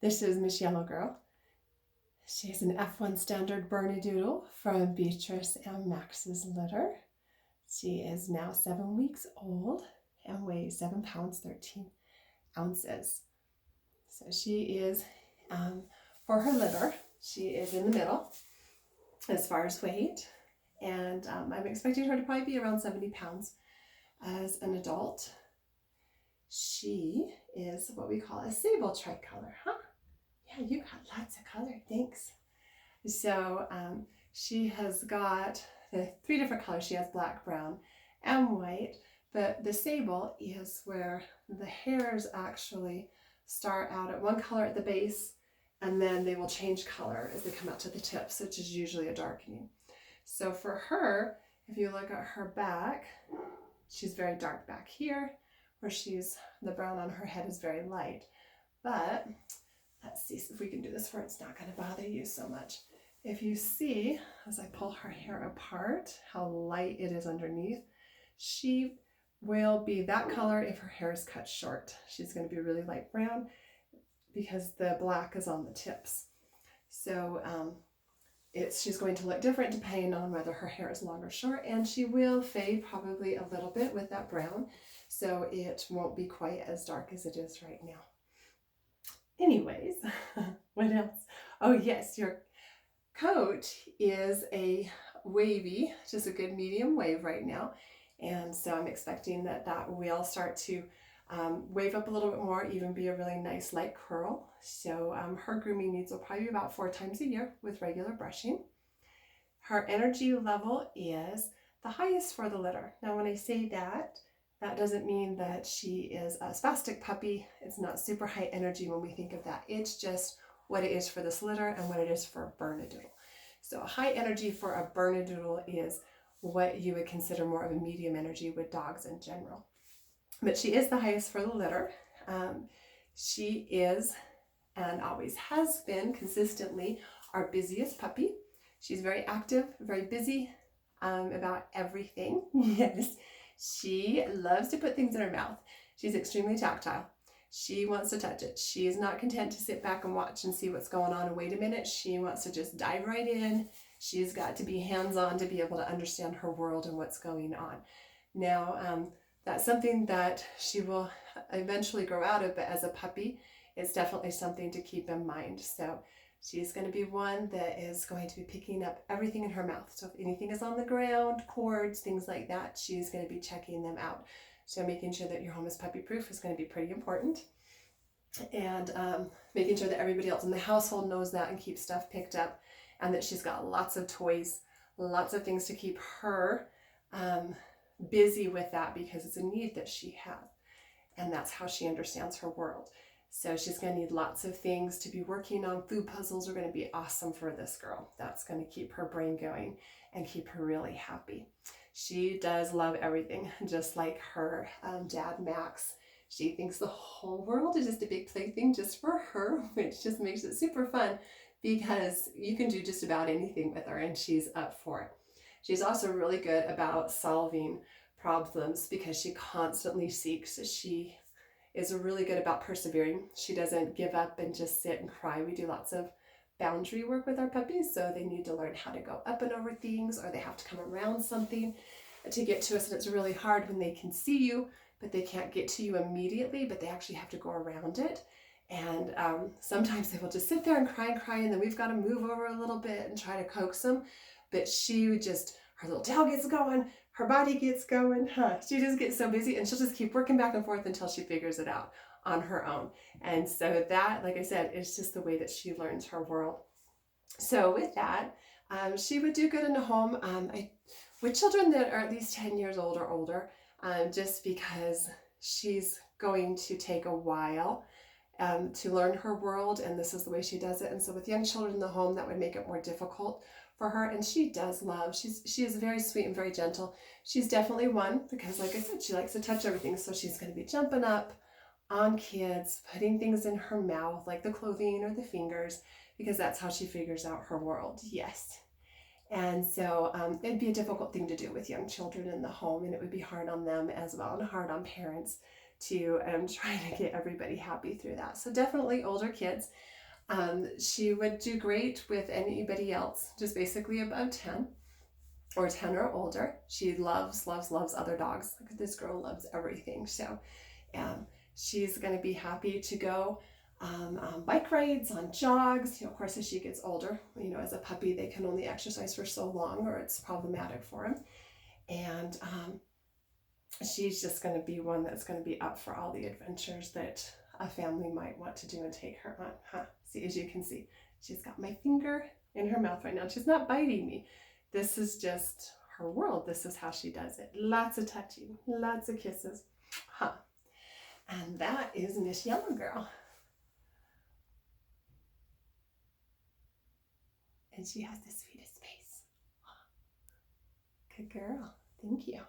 This is Miss Yellow Girl. She's an F1 standard Bernedoodle from Beatrice and Max's litter. She is now 7 weeks old and weighs 7 pounds 13 ounces. So she is, for her litter, she is in the middle as far as weight. And I'm expecting her to probably be around 70 pounds as an adult. She is what we call a sable tricolor, huh? Yeah, you got lots of color, thanks. So she has got the 3 different colors. She has black, brown, and white, but the sable is where the hairs actually start out at one color at the base, and then they will change color as they come out to the tips, which is usually a darkening. So for her, if you look at her back, she's very dark back here, where the brown on her head is very light. But let's see if we can do this where it's not going to bother you so much. If you see, as I pull her hair apart, how light it is underneath, she will be that color if her hair is cut short. She's going to be really light brown because the black is on the tips. So she's going to look different depending on whether her hair is long or short, and she will fade probably a little bit with that brown, so it won't be quite as dark as it is right now. Anyways, what else? Oh yes, your coat is a wavy, just a good medium wave right now. And so I'm expecting that will start to wave up a little bit more, even be a really nice light curl. So her grooming needs will probably be about 4 times a year with regular brushing. Her energy level is the highest for the litter. Now when I say that, that doesn't mean that she is a spastic puppy. It's not super high energy when we think of that. It's just what it is for this litter and what it is for a Bernedoodle. So high energy for a Bernedoodle is what you would consider more of a medium energy with dogs in general. But she is the highest for the litter. She is, and always has been consistently, our busiest puppy. She's very active, very busy about everything. Yes. She loves to put things in her mouth. She's extremely tactile. She wants to touch it. She is not content to sit back and watch and see what's going on and wait a minute. She wants to just dive right in. She's got to be hands-on to be able to understand her world and what's going on. Now, that's something that she will eventually grow out of, but as a puppy, it's definitely something to keep in mind. So she's going to be one that is going to be picking up everything in her mouth. So if anything is on the ground, cords, things like that, she's going to be checking them out. So making sure that your home is puppy proof is going to be pretty important. And making sure that everybody else in the household knows that and keeps stuff picked up, and that she's got lots of toys, lots of things to keep her busy with that, because it's a need that she has. And that's how she understands her world. So she's going to need lots of things to be working on. Food puzzles are going to be awesome for this girl. That's going to keep her brain going and keep her really happy. She does love everything, just like her dad, Max. She thinks the whole world is just a big plaything just for her, which just makes it super fun because you can do just about anything with her and she's up for it. She's also really good about solving problems because she constantly seeks. She is really good about persevering. She doesn't give up and just sit and cry. We do lots of boundary work with our puppies, so they need to learn how to go up and over things, or they have to come around something to get to us, and it's really hard when they can see you, but they can't get to you immediately, but they actually have to go around it. And sometimes they will just sit there and cry, and then we've got to move over a little bit and try to coax them. But her little tail gets going, her body gets going, she just gets so busy, and she'll just keep working back and forth until she figures it out on her own. And so that, like I said, is just the way that she learns her world. So with that, she would do good in a home with children that are at least 10 years old or older, just because she's going to take a while to learn her world, and this is the way she does it. And so with young children in the home, that would make it more difficult for her. And she does love, she is very sweet and very gentle. She's definitely one, because like I said, she likes to touch everything. So she's going to be jumping up on kids, putting things in her mouth, like the clothing or the fingers, because that's how she figures out her world. Yes. And so it'd be a difficult thing to do with young children in the home, and it would be hard on them as well, and hard on parents to try to get everybody happy through that. So definitely older kids. She would do great with anybody else, just basically above 10 or 10 or older. She loves other dogs. This girl loves everything. So she's going to be happy to go on bike rides, on jogs. Of course, as she gets older, as a puppy, they can only exercise for so long or it's problematic for them. And she's just going to be one that's going to be up for all the adventures that a family might want to do and take her on. See, as you can see, she's got my finger in her mouth right now. She's not biting me. This is just her world. This is how she does it. Lots of touching, lots of kisses. And that is Miss Yellow Girl. And she has the sweetest face. Good girl. Thank you.